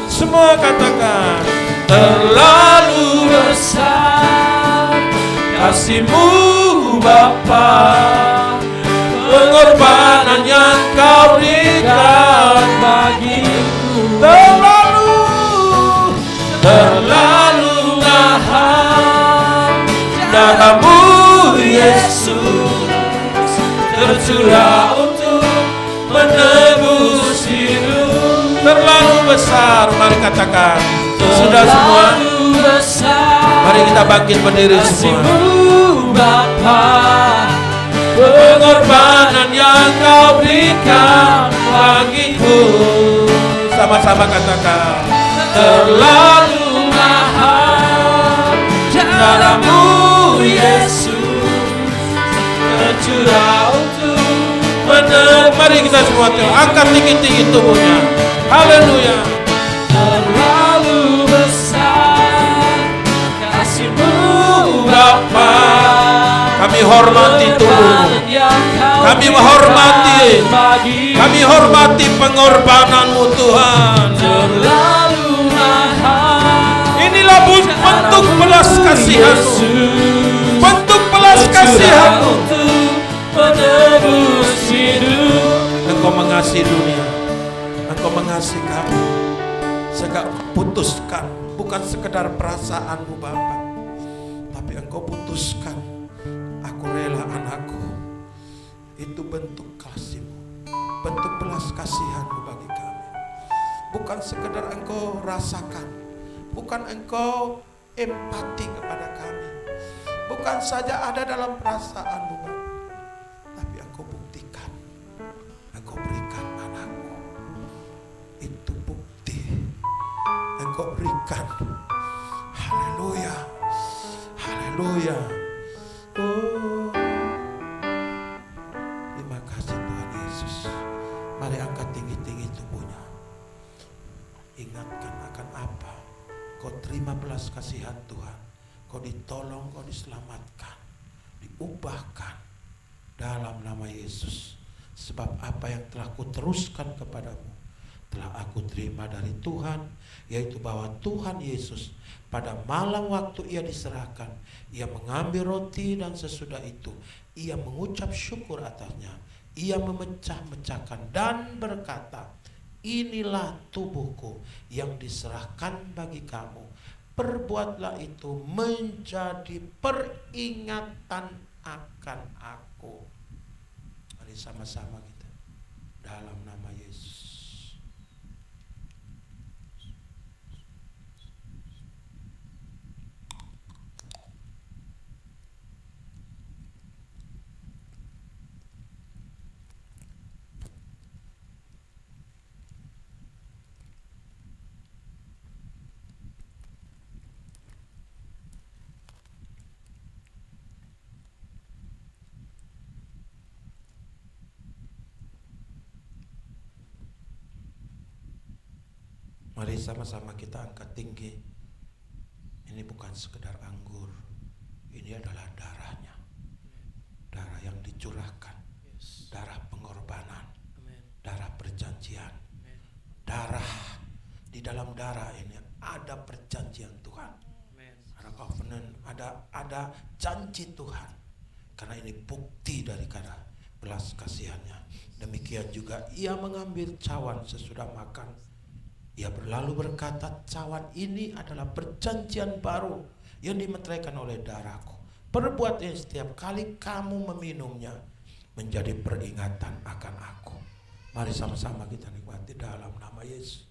Semua katakan. Terlalu besar kasih-Mu Bapa, pengorbanan yang Kau berikan bagiku terlalu mahal. Darah-Mu Yesus tercurah untuk menebus hidup. Terlalu besar. Mari katakan. Sudah semua. Mari kita bangkit berdiri semua. Kasih-Mu Bapa, pengorbanan yang Kau berikan bagiku Sama-sama katakan. terlalu mahal. Darah-Mu Yesus tercurah untuk Mari kita semua angkat tinggi-tinggi tubuhnya. Haleluya. terlalu besar kasih-Mu Bapa, Kami hormati tubuhmu. Kami menghormati, kami hormati pengorbananmu Tuhan. Inilah bentuk belas kasihan-Mu, bentuk belas kasihan-Mu. Engkau mengasihi dunia, Engkau mengasihi kami. Sehingga putuskan, bukan sekedar perasaanmu Bapa, tapi Engkau putuskan, aku rela anakku. Itu bentuk kasih-Mu, bentuk belas kasihan-Mu bagi kami. Bukan sekedar Engkau rasakan, bukan Engkau empati kepada kami, bukan saja ada dalam perasaanmu Bapa, tapi Engkau buktikan, Engkau berikan anakmu. Itu bukti Engkau berikan. Haleluya, haleluya. Oh, terima kasih Tuhan Yesus. Mari angkat tinggi-tinggi tubuhnya. Ingatkan akan apa kau terima belas kasihan Tuhan. Kau ditolong, kau diselamatkan, diubahkan dalam nama Yesus. Sebab apa yang telah kuteruskan kepadamu telah aku terima dari Tuhan, yaitu bahwa Tuhan Yesus pada malam waktu ia diserahkan, ia mengambil roti dan sesudah itu ia mengucap syukur atasnya. Ia memecah-mecahkan dan berkata, inilah tubuhku yang diserahkan bagi kamu. Perbuatlah itu menjadi peringatan akan aku. Mari sama-sama kita dalam nama Yesus. Mari sama-sama kita angkat tinggi. Ini bukan sekedar anggur, ini adalah darahnya. Darah yang dicurahkan, darah pengorbanan, darah perjanjian. Darah, di dalam darah ini ada perjanjian Tuhan, ada covenant, ada janji Tuhan. Karena ini bukti dari karena belas kasihannya. Demikian juga ia mengambil cawan sesudah makan. Ia berlalu berkata, cawan ini adalah perjanjian baru yang dimeteraikan oleh darahku. Perbuatnya setiap kali kamu meminumnya menjadi peringatan akan aku. Mari sama-sama kita nikmati dalam nama Yesus.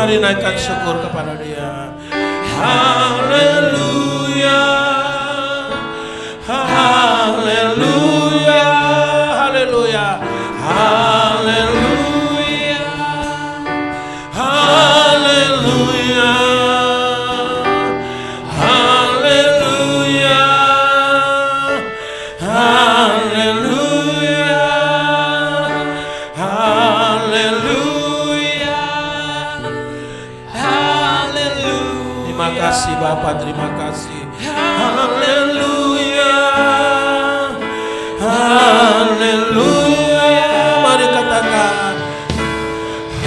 Mari naikkan syukur kepada Dia. Haleluya, haleluya, haleluya, haleluya, haleluya, haleluya, haleluya, haleluya. Terima kasih Bapa, terima kasih. Haleluya, haleluya. Mari katakan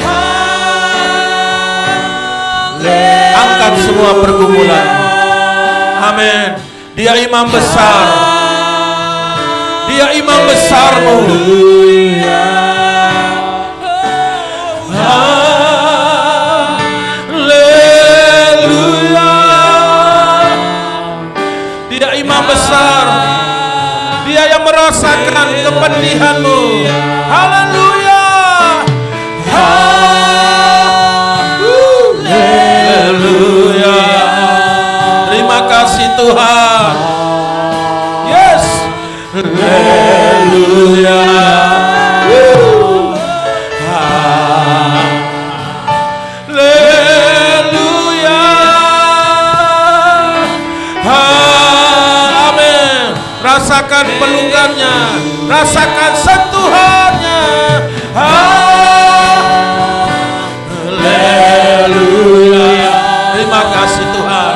haleluya. Angkat semua pergumulan. Amin. Dia imam besar. Dia imam besarmu. Besar, Dia yang merasakan kepedihanmu. Haleluya, haleluya, Rasakan pelungannya, rasakan sentuhannya. Haleluya. Terima kasih Tuhan.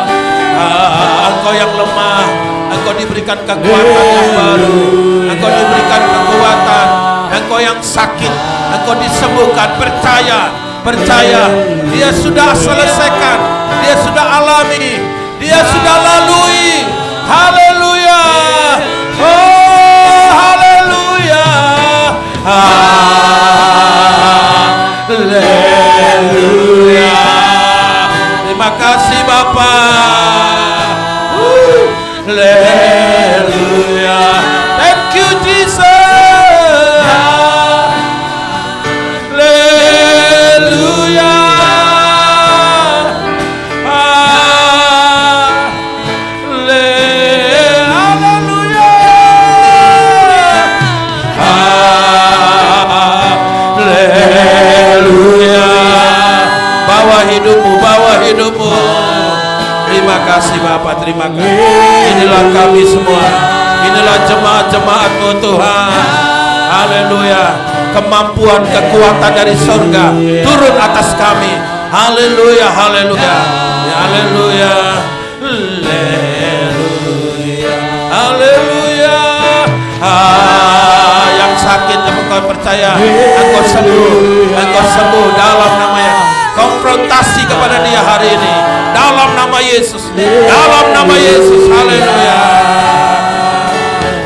Engkau yang lemah, Engkau diberikan kekuatan yang baru. Engkau diberikan kekuatan. Engkau yang sakit, Engkau disembuhkan. Percaya, percaya. Dia sudah selesaikan, Dia sudah alami, Dia sudah lalui. Haleluya. Oh, haleluya. Haleluya. Terima kasih Bapa. Haleluya. Thank you Jesus. Haleluya. Bawa hidupmu. Terima kasih Bapak, terima kasih. Inilah kami semua, inilah jemaat-jemaat-Mu Tuhan. Haleluya. Kemampuan, kekuatan dari surga turun atas kami. Haleluya, haleluya, haleluya, haleluya, haleluya. Yang sakit, engkau percaya, engkau sembuh dalam namanya. Konfrontasi kepada dia hari ini dalam nama Yesus, dalam nama Yesus. Haleluya.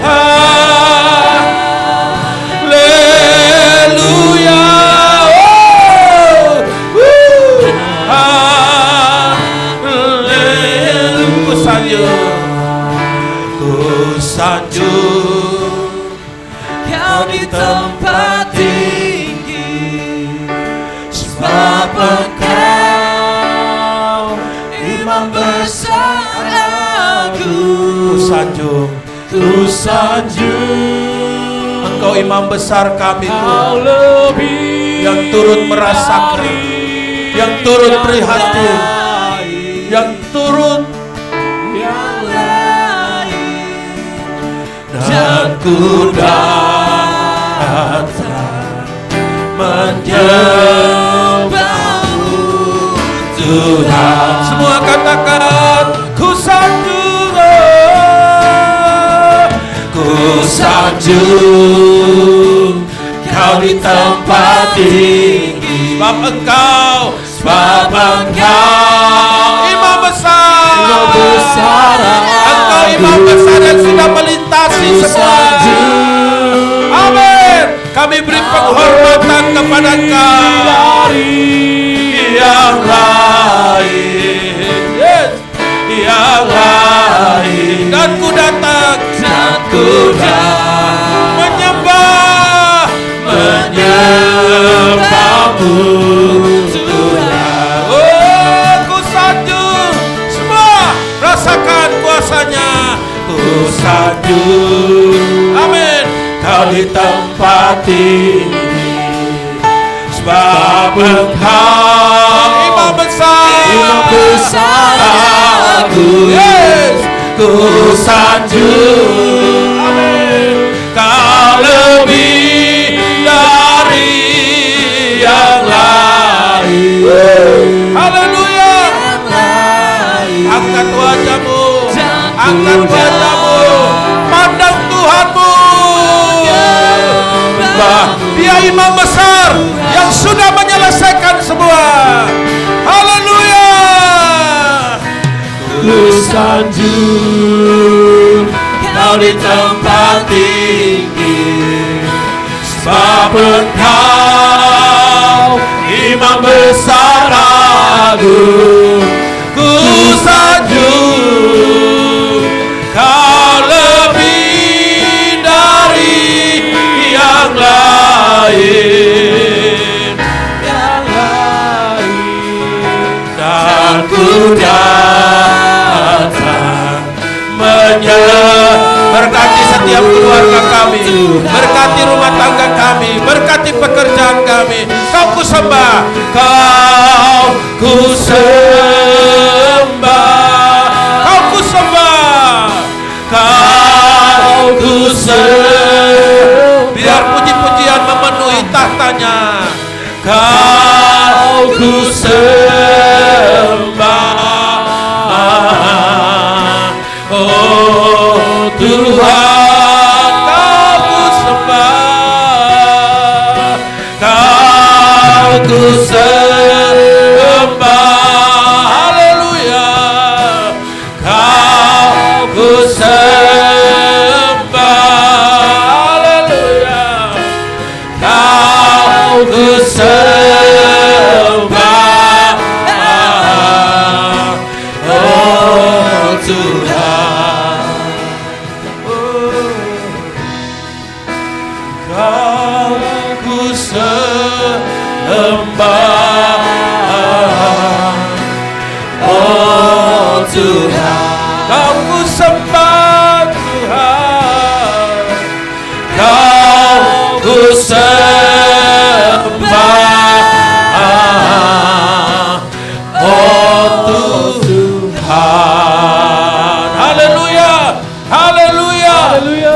Haleluya. Ku sanjung Kau di tempat tinggi, sebab Engkau Imam besar aku. Ku sanjung Engkau Imam besar kami Tuhan, yang turut merasakan, yang turut prihatin, yang turut dan ku datang menyembahmu Tuhan. Semua katakan, ku sanjung, Kau di tempat tinggi, sebab Engkau Imam besar, Engkau Imam besar yang sudah melintasi semua. Amin. Kami beri penghormatan kepada Engkau yang lain, yes, yang lain. Dan ku datang menyembahmu Tuhan. Oh, ku sanjung, semua rasakan kuasanya. Ku sanjung, amin. Kau di tempat ini, sebab Engkau Imam besar aku. Yes, ku sanjung, amin. Kau lebih dari yang lain. Haleluya. Angkat wajahmu, angkat wajahmu, pandang Tuhanmu. Dia Imam besar yang sudah menyelesaikan semua. Haleluya. Ku sanjung Kau di tempat tinggi, sebab Engkau Imam besar agung. Ku sanjung Kau lebih dari yang lain, dan ku datang berkati setiap keluarga kami, Tuhan. berkati rumah tangga kami, berkati pekerjaan kami. Kau ku sembah, Kau ku sembah, kau ku sembah. Kau ku sembah. Biar puji-pujian memenuhi tahtanya. Kau ku sembah, oh Tuhan, Kau ku sembah, Kau ku sembah, haleluya, Kau ku sembah, haleluya, Kau ku sembah, oh Tuhan, Kau ku sembah, oh Tuhan, Kau ku sembah Tuhan, Kau ku sembah, oh Tuhan, haleluya, haleluya,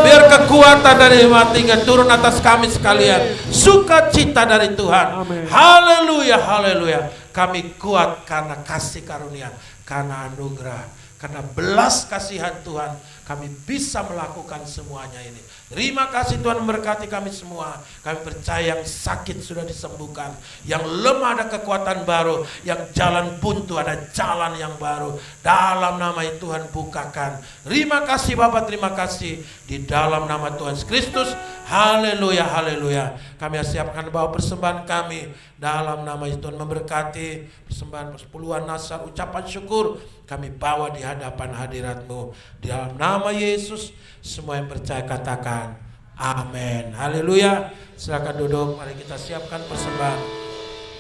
biar kekuatan dari Maha Tinggi turun atas kami sekalian, sukacita dari Tuhan, haleluya, haleluya. Kami kuat karena kasih karunia, karena anugerah, karena belas kasihan Tuhan, kami bisa melakukan semuanya ini. Terima kasih Tuhan memberkati kami semua. Kami percaya yang sakit sudah disembuhkan, yang lemah ada kekuatan baru, yang jalan buntu ada jalan yang baru. Dalam nama Tuhan bukakan. Terima kasih Bapa, terima kasih di dalam nama Tuhan Yesus Kristus. Haleluya, haleluya. Kami siapkan bawa persembahan kami dalam nama Tuhan memberkati persembahan persepuluhan nasar ucapan syukur. Kami bawa di hadapan hadirat-Mu. Di dalam nama Yesus, semua yang percaya katakan amin. Haleluya. Silakan duduk, mari kita siapkan persembahan.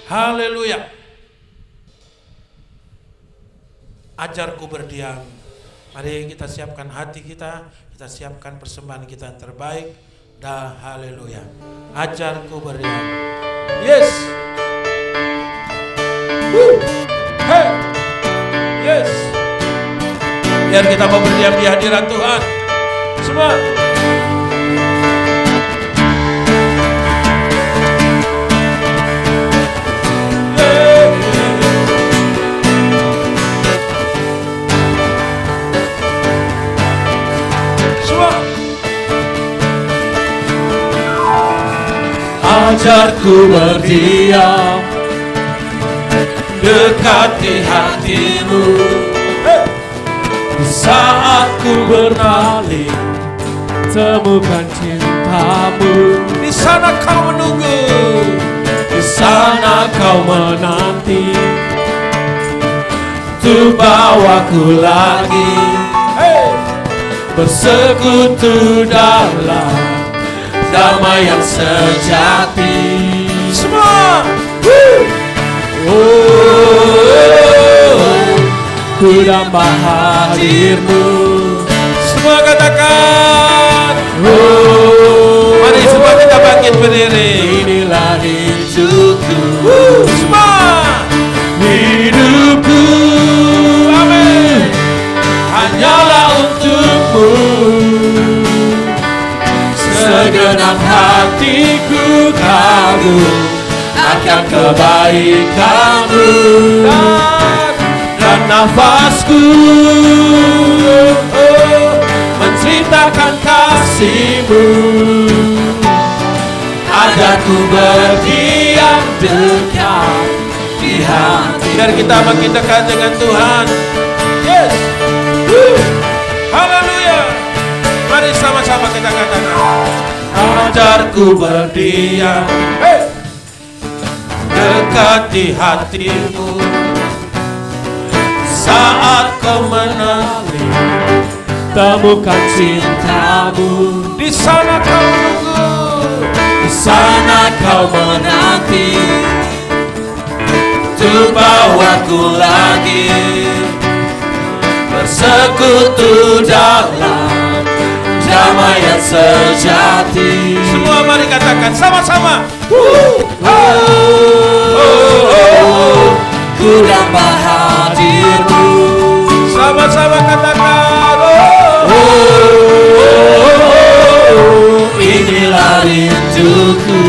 Haleluya. Ajarku berdiam. Mari kita siapkan hati kita siapkan persembahan kita yang terbaik. Dah, haleluya. Ajarku berdiam. Yes. Hey. Yes. Biar kita mau berdiam di hadirat Tuhan. Semua. Semua. Ajarku berdiam dekati hati-Mu. Di saat ku berpaling, temukan cinta-Mu. Di sana Kau menunggu, di sana Kau menanti, untuk bawaku lagi bersekutu dalam damai yang sejati. semua. Ku damba hadir-Mu. Semua katakan. Mari semua kita bangkit berdiri. Inilah hidupku, Semua. hidupku, Amin. hanyalah untuk-Mu. Segenap hatiku kagum akan kebaikan-Mu, dan nafasku menceritakan kasih-Mu. Ajarku berdiam dekat di hati. Biar kita makin dekat dengan Tuhan. Yes. Haleluya. Mari sama-sama kita katakan. Ajarku berdiam dekat di hati-Mu. Saat Kau menanti, temukan cinta-Mu. Di sana Kau menunggu, di sana Kau menanti, untuk bawaku lagi bersekutu dalam damai yang sejati. Semua mari katakan sama-sama. Ku dapat hadir-Mu. Sama-sama katakan. Inilah rinduku,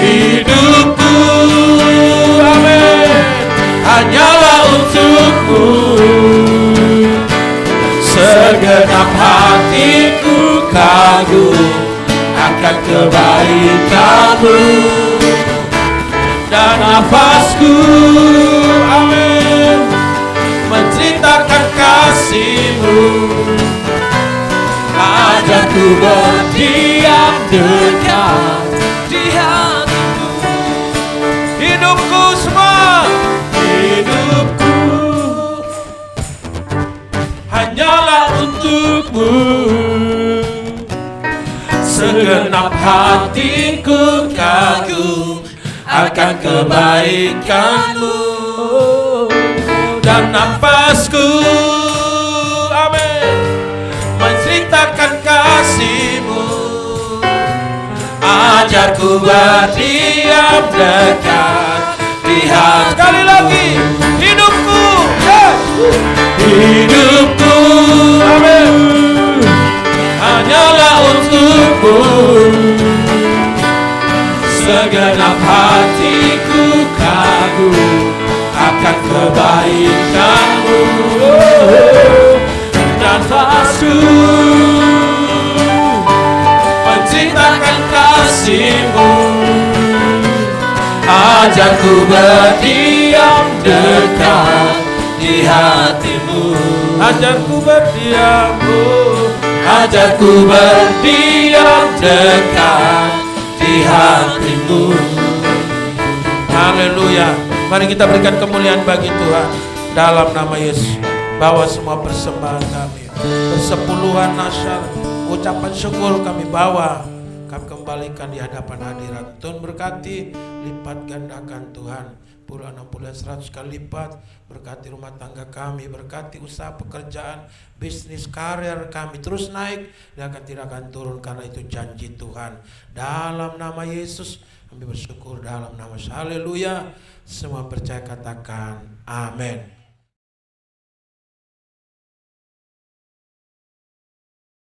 hidupku, amin, hanyalah untuk-Mu. Segenap hatiku kagum akan kebaikan-Mu, dan nafasku, amin, menceritakan kasih-Mu. Ajarku berdiam dekat di hati-Mu. Hidupku semua, hidupku hanyalah untuk-Mu. Segenap hatiku kagum akan kebaikan-Mu, dan nafasku, amin, menceritakan kasih-Mu. Ajarku berdiam dekat di hati. Sekali lagi, hidupku, yes, hidupku, amin, hanyalah untuk-Mu. Segenap hatiku kagum akan kebaikan-Mu, dan nafasku menceritakan kasih-Mu. Ajarku berdiam dekat di hati-Mu. Ajarku berdiam, ajarku berdiam dekat di hati-Mu. Haleluya. Mari kita berikan kemuliaan bagi Tuhan dalam nama Yesus. Bawa semua persembahan kami, persepuluhan nasyar, ucapan syukur kami bawa, kami kembalikan di hadapan hadirat Tuhan. Berkati, lipat gandakan Tuhan, puluhan 60 100 kali lipat. Berkati rumah tangga kami, berkati usaha pekerjaan, bisnis, karir kami terus naik dan tidak akan turun, karena itu janji Tuhan. Dalam nama Yesus kami bersyukur, dalam nama Yesus. Haleluya. Semua percaya katakan amin.